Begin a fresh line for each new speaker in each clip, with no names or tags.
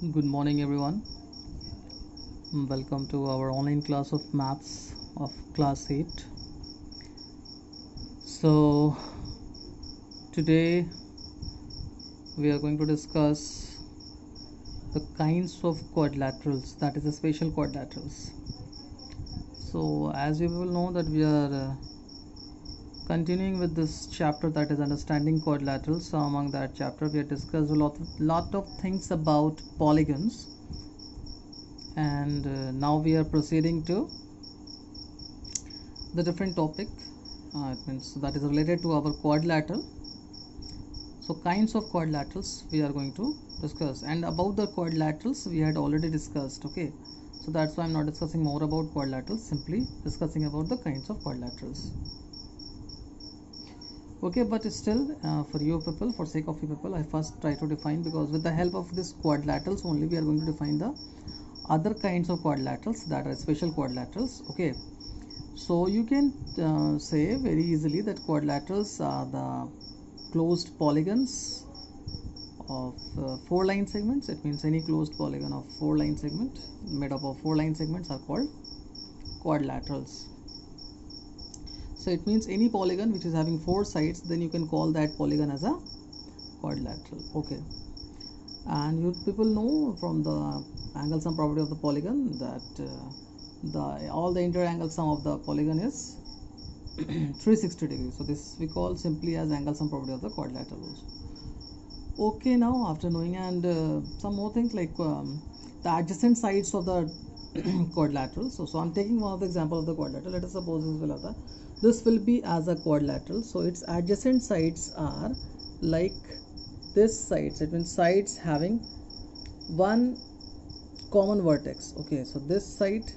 Good morning, everyone. Welcome to our online class of maths of class 8. So, today we are going to discuss the kinds of quadrilaterals, that is, the spatial quadrilaterals. So, as you will know, that we are continuing with this chapter, that is understanding quadrilaterals. So, among that chapter, we have discussed a lot of things about polygons, and now we are proceeding to the different topic. It means that is related to our quadrilateral. So kinds of quadrilaterals we are going to discuss, and about the quadrilaterals we had already discussed. Okay, so that's why I'm not discussing more about quadrilaterals, simply discussing about the kinds of quadrilaterals. Okay, but still for you people, for sake of you people, I first try to define, because with the help of this quadrilaterals only we are going to define the other kinds of quadrilaterals, that are special quadrilaterals. Okay, so you can say very easily that quadrilaterals are the closed polygons of 4-line segments. It means any closed polygon of 4-line segment made up of 4-line segments are called quadrilaterals. So it means any polygon which is having 4 sides, then you can call that polygon as a quadrilateral. Okay, and you people know from the angle sum property of the polygon that all the interior angle sum of the polygon is 360 degrees. So this we call simply as angle sum property of the quadrilateral also. Okay, now after knowing, and some more things like the adjacent sides of the quadrilateral. So I'm taking one of the example of the quadrilateral. Let us suppose this will be as a quadrilateral. So its adjacent sides are like this sides. It means sides having one common vertex. Okay, so this side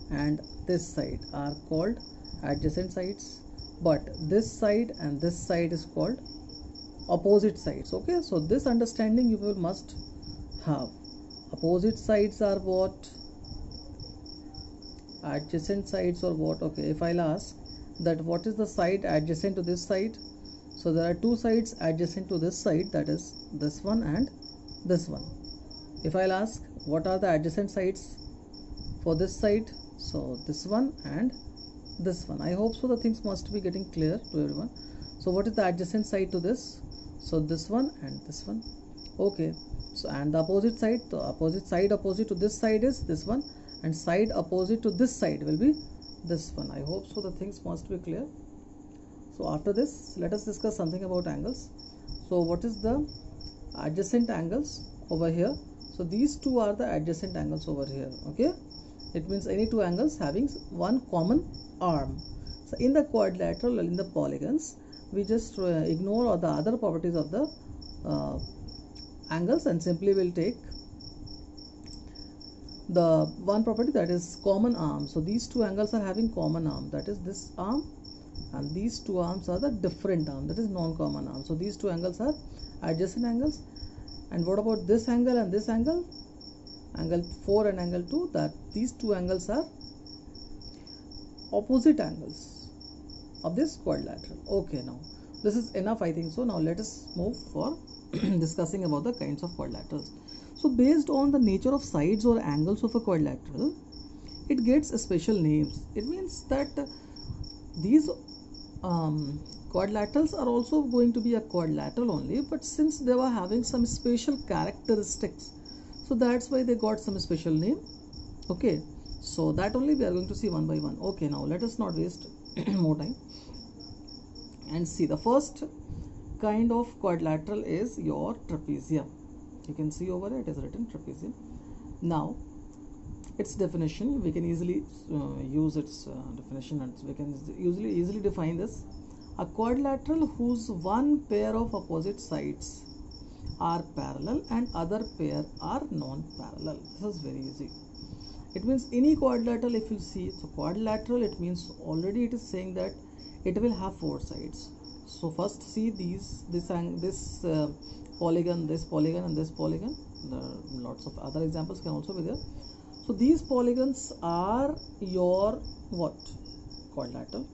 and this side are called adjacent sides, but this side and this side is called opposite sides. Okay, so this understanding you will must have. Opposite sides are what? Adjacent sides or what? Okay, if I'll ask that what is the side adjacent to this side, so there are two sides adjacent to this side, that is this one and this one. If I'll ask what are the adjacent sides for this side, so this one and this one. I hope so the things must be getting clear to everyone. So what is the adjacent side to this? So this one and this one. Okay, so and the opposite side, opposite to this side is this one, and side opposite to this side will be this one. I hope so the things must be clear. So after this, let us discuss something about angles. So what is the adjacent angles over here? So these two are the adjacent angles over here. Okay, it means any two angles having one common arm. So in the quadrilateral, in the polygons, we just ignore all the other properties of the angles, and simply will take the one property, that is common arm. So these two angles are having common arm, that is this arm, and these two arms are the different arm, that is non-common arm. So these two angles are adjacent angles. And what about this angle and this angle, angle 4 and angle 2, that these two angles are opposite angles of this quadrilateral. Okay, now this is enough, I think so. Now let us move for discussing about the kinds of quadrilaterals. So based on the nature of sides or angles of a quadrilateral, it gets special names. It means that these quadrilaterals are also going to be a quadrilateral only, but since they were having some special characteristics, so that's why they got some special name. Okay, so that only we are going to see one by one. Okay, now let us not waste more time and see. The first kind of quadrilateral is your trapezium. You can see over it is written trapezium. Now its definition, we can easily use its definition, and we can easily define this: a quadrilateral whose one pair of opposite sides are parallel and other pair are non-parallel. This is very easy. It means any quadrilateral, if you see, so quadrilateral, it means already it is saying that it will have 4 sides. So first see this polygon, this polygon, and this polygon. There are lots of other examples can also be there. So these polygons are your what? Quadrilateral.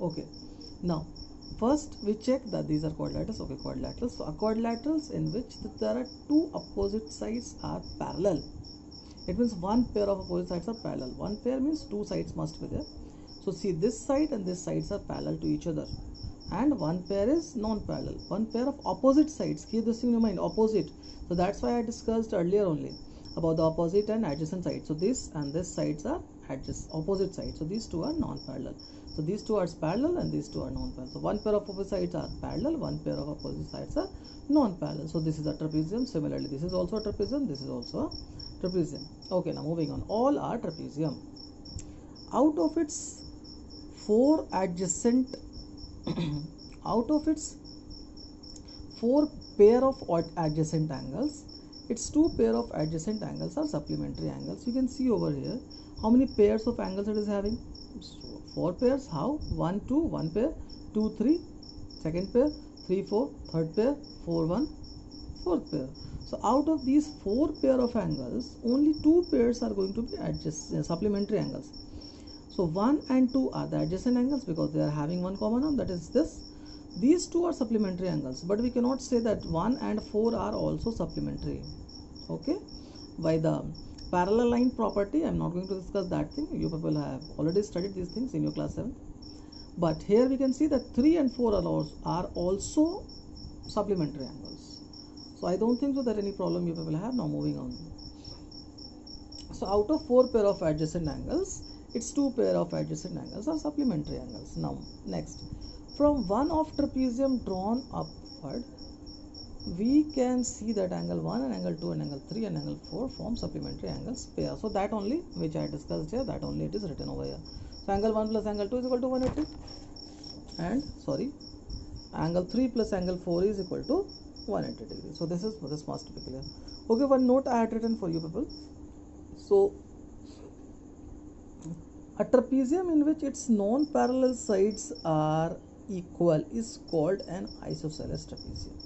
Okay, now First we check that these are quadrilaterals. Okay, quadrilaterals. So quadrilaterals in which there are two opposite sides are parallel. It means one pair of opposite sides are parallel. One pair means two sides must be there. So see, this side and this sides are parallel to each other, and one pair is non-parallel. One pair of opposite sides. Keep this thing in mind, opposite. So that's why I discussed earlier only about the opposite and adjacent sides. So this and this sides are opposite sides. So these two are non-parallel. So these two are parallel and these two are non-parallel. So one pair of opposite sides are parallel, one pair of opposite sides are non-parallel. So this is a trapezium. Similarly, this is also a trapezium. This is also a trapezium. Okay, now moving on. All are trapezium. Out of its four adjacent out of its four pair of adjacent angles, its two pair of adjacent angles are supplementary angles. You can see over here how many pairs of angles it is having. So four pairs. How? 1 2, one pair, 2 3, second pair, 3 4, third pair, 4 1, fourth pair. So out of these four pair of angles, only two pairs are going to be supplementary angles. So 1 and 2 are the adjacent angles because they are having one common arm, that is this. These two are supplementary angles, but we cannot say that 1 and 4 are also supplementary. Okay, by the parallel line property, I am not going to discuss that thing. You people have already studied these things in your class 7. But here we can see that 3 and 4 are also supplementary angles. So I don't think so that any problem you people have. Now moving on. So out of four pair of adjacent angles, its two pair of adjacent angles are supplementary angles. Now next, from one of trapezium drawn upward, we can see that angle 1 and angle 2 and angle 3 and angle 4 form supplementary angles pair. So that only which I discussed here, that only it is written over here. So angle 1 plus angle 2 is equal to 180, and angle 3 plus angle 4 is equal to 180 degrees. So this must be clear. Okay, one note I had written for you people. So a trapezium in which its non-parallel sides are equal is called an isosceles trapezium.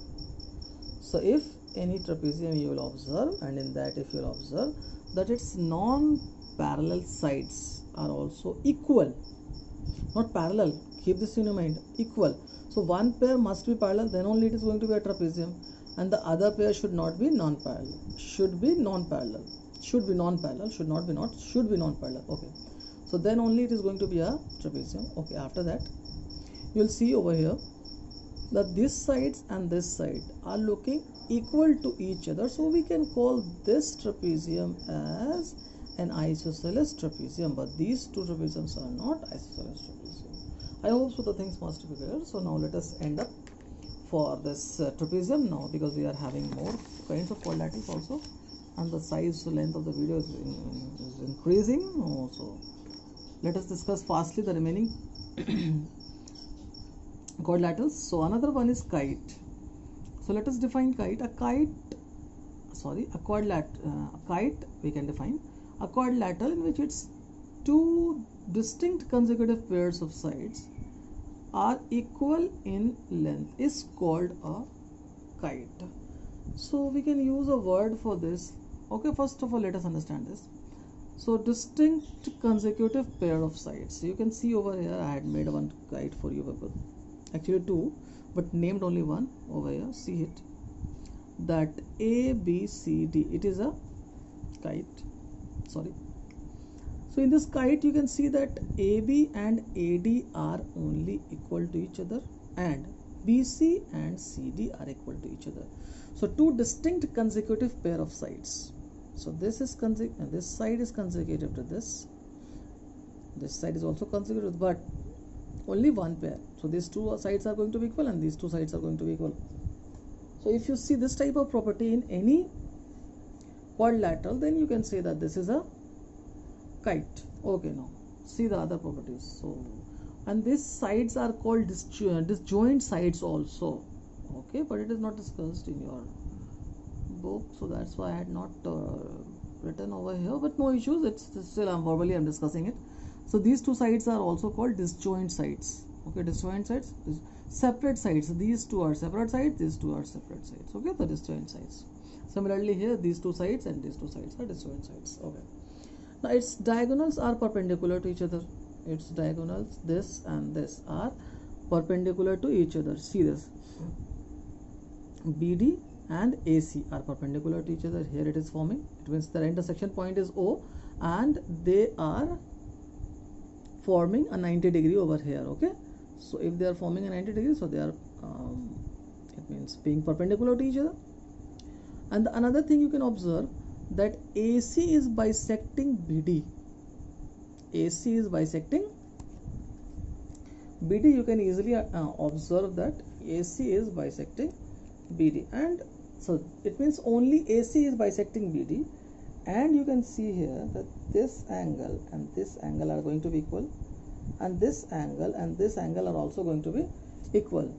So if any trapezium you will observe, and in that if you will observe that its non-parallel sides are also equal, not parallel, keep this in your mind, equal. So one pair must be parallel, then only it is going to be a trapezium, and the other pair should not be non-parallel, should be non-parallel, should be non-parallel, should not be not, should be non-parallel. Okay, so then only it is going to be a trapezium. Okay, after that you will see over here that this sides and this side are looking equal to each other, so we can call this trapezium as an isosceles trapezium, but these two trapeziums are not isosceles trapezium. I hope so the things must be clear. So now let us end up for this trapezium now, because we are having more kinds of quadrilaterals also, and the size length of the video is increasing. So let us discuss fastly the remaining quadrilaterals. So another one is kite. So let us define kite. A kite we can define a quadrilateral in which its two distinct consecutive pairs of sides are equal in length is called a kite. So we can use a word for this. Okay, first of all let us understand this. So distinct consecutive pair of sides. You can see over here I had made one kite for you people, actually two, but named only one over here. See it, that A B C D, it is a kite. Sorry. So in this kite you can see that AB and AD are only equal to each other, and BC and CD are equal to each other. So two distinct consecutive pair of sides. So this is this side is consecutive to this side is also consecutive, but only one pair. So these two sides are going to be equal and these two sides are going to be equal. So if you see this type of property in any quadrilateral, then you can say that this is a kite. Okay, now see the other properties. So, and these sides are called disjoint sides also. Okay, but it is not discussed in your book, so that's why I had not written over here, but no issues, it's still verbally I'm discussing it. So these two sides are also called disjoint sides. Okay, disjoint sides, separate sides. These two are separate sides, these two are separate sides. Okay, the disjoint sides. Similarly here, these two sides and these two sides are disjoint sides. Okay, now its diagonals are perpendicular to each other. Its diagonals, this and this, are perpendicular to each other. See this, BD and AC are perpendicular to each other. Here it is forming. It means their intersection point is O, and they are forming a 90 degree over here. Okay, so if they are forming a 90 degree, so they are it means being perpendicular to each other. And another thing you can observe, that AC is bisecting BD. AC is bisecting BD. You can easily observe that AC is bisecting BD, and so it means only AC is bisecting BD. And you can see here that this angle and this angle are going to be equal, and this angle and this angle are also going to be equal.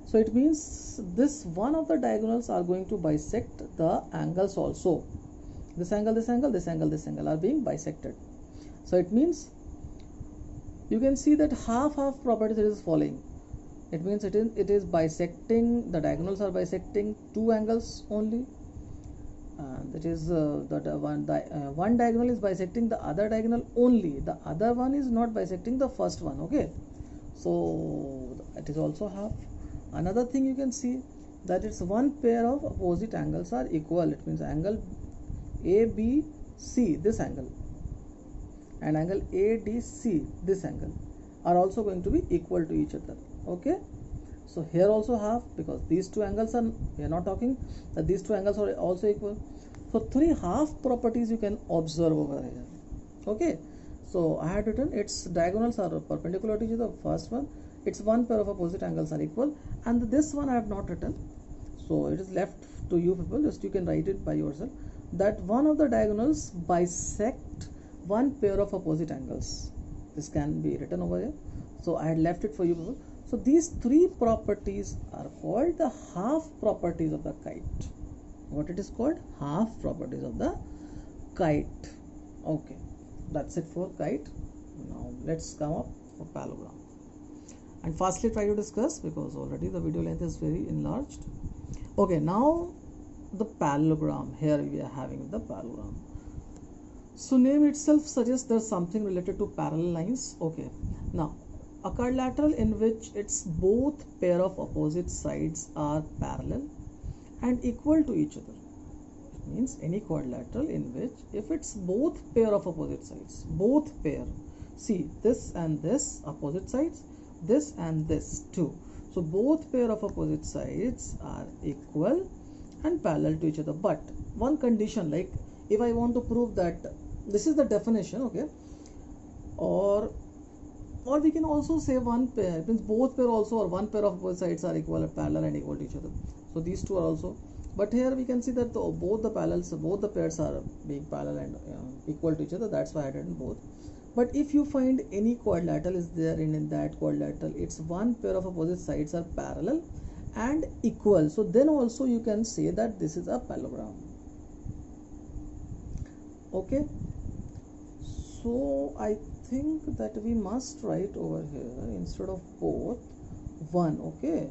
So it means this one of the diagonals are going to bisect the angles also. This angle, this angle, this angle, this angle are being bisected. So it means you can see that half properties it is following. It means it is bisecting, the diagonals are bisecting two angles only. That is one diagonal is bisecting the other diagonal only. The other one is not bisecting the first one. Okay, so it is also half. Another thing you can see that it's one pair of opposite angles are equal. It means angle ABC, this angle, and angle ADC, this angle, are also going to be equal to each other. Okay, so here also half, because these two angles are, we are not talking that these two angles are also equal. So three half properties you can observe over here. Okay, so I had written its diagonals are perpendicular to each other. First one, it's one pair of opposite angles are equal, and this one I have not written, so it is left to you people. Just you can write it by yourself, that one of the diagonals bisect one pair of opposite angles. This can be written over here, so I had left it for you people. So these three properties are called the half properties of the kite. What it is called? Half properties of the kite. Okay, that's it for kite. Now let's come up for parallelogram, and firstly try to discuss, because already the video length is very enlarged. Okay, now the parallelogram. Here we are having the parallelogram. So name itself suggests there's something related to parallel lines. Okay, now a quadrilateral in which its both pair of opposite sides are parallel and equal to each other. It means any quadrilateral in which if it's both pair of opposite sides, both pair, see this and this opposite sides, this and this too. So both pair of opposite sides are equal and parallel to each other. But one condition, like if I want to prove that, this is the definition, okay, or we can also say one pair, it means both pair also, or one pair of opposite sides are equal, parallel and equal to each other. So these two are also, but here we can see that both the parallels, both the pairs are being parallel and equal to each other. That's why I did both. But if you find any quadrilateral is there in that quadrilateral, it's one pair of opposite sides are parallel and equal, so then also you can say that this is a parallelogram. Okay, so I think that we must write over here, instead of both, one. Okay,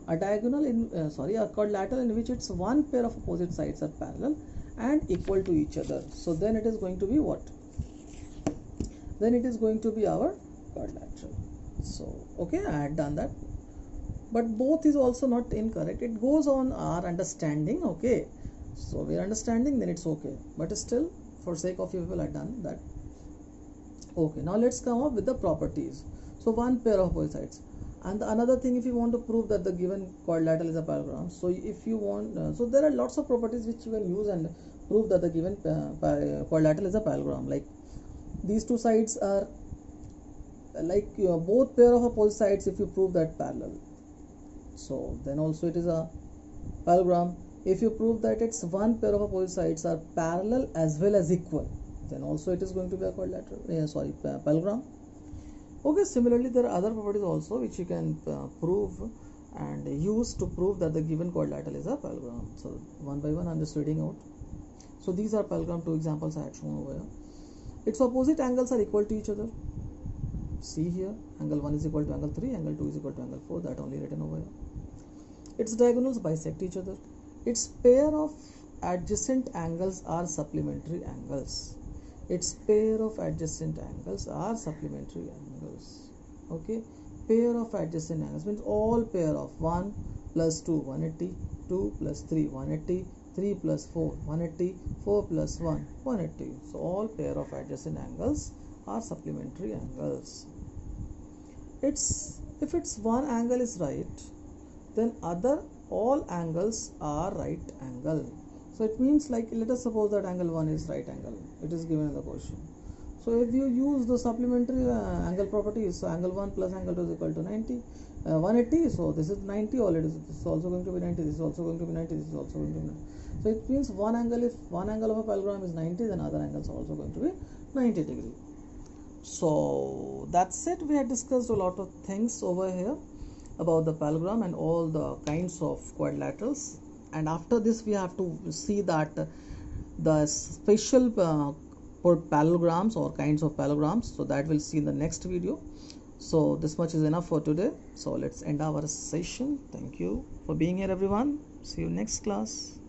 a diagonal in a quadrilateral in which it's one pair of opposite sides are parallel and equal to each other. So then it is going to be what? Then it is going to be our quadrilateral. So okay, I had done that, but both is also not incorrect. It goes on our understanding. Okay, so we are understanding, then it's okay, but still for sake of you people I done that. Okay, now let's come up with the properties. So one pair of opposite sides, and another thing, if you want to prove that the given quadrilateral is a parallelogram, so if you want, so there are lots of properties which you can use and prove that the given quadrilateral is a parallelogram. Like these two sides are like both pair of opposite sides, if you prove that parallel, so then also it is a parallelogram. If you prove that it's one pair of opposite sides are parallel as well as equal, then also it is going to be a quadrilateral, parallelogram. Okay, similarly there are other properties also which you can prove and use to prove that the given quadrilateral is a parallelogram. So one by one I'm just reading out. So these are parallelogram, two examples I had shown over here. Its opposite angles are equal to each other. See here, angle 1 is equal to angle 3, angle 2 is equal to angle 4, that only written over here. Its diagonals bisect each other. Its pair of adjacent angles are supplementary angles. Its pair of adjacent angles are supplementary angles. Okay, pair of adjacent angles means all pair of 1 plus 2 180, 2 plus 3 180, 3 plus 4 180, 4 plus 1 180. So all pair of adjacent angles are supplementary angles. If it's one angle is right, then other all angles are right angle. So it means, like, let us suppose that angle 1 is right angle. It is given in the question. So if you use the supplementary angle properties, so angle 1 plus angle 2 is equal to 180. So this is 90 already. So this is also going to be 90. This is also going to be 90. This is also going to be 90. So it means if one angle of a parallelogram is 90, then other angles are also going to be 90 degree. So that's it. We have discussed a lot of things over here about the parallelogram and all the kinds of quadrilaterals. And after this, we have to see that the special parallelograms or kinds of parallelograms. So that we'll see in the next video. So this much is enough for today. So let's end our session. Thank you for being here, everyone. See you next class.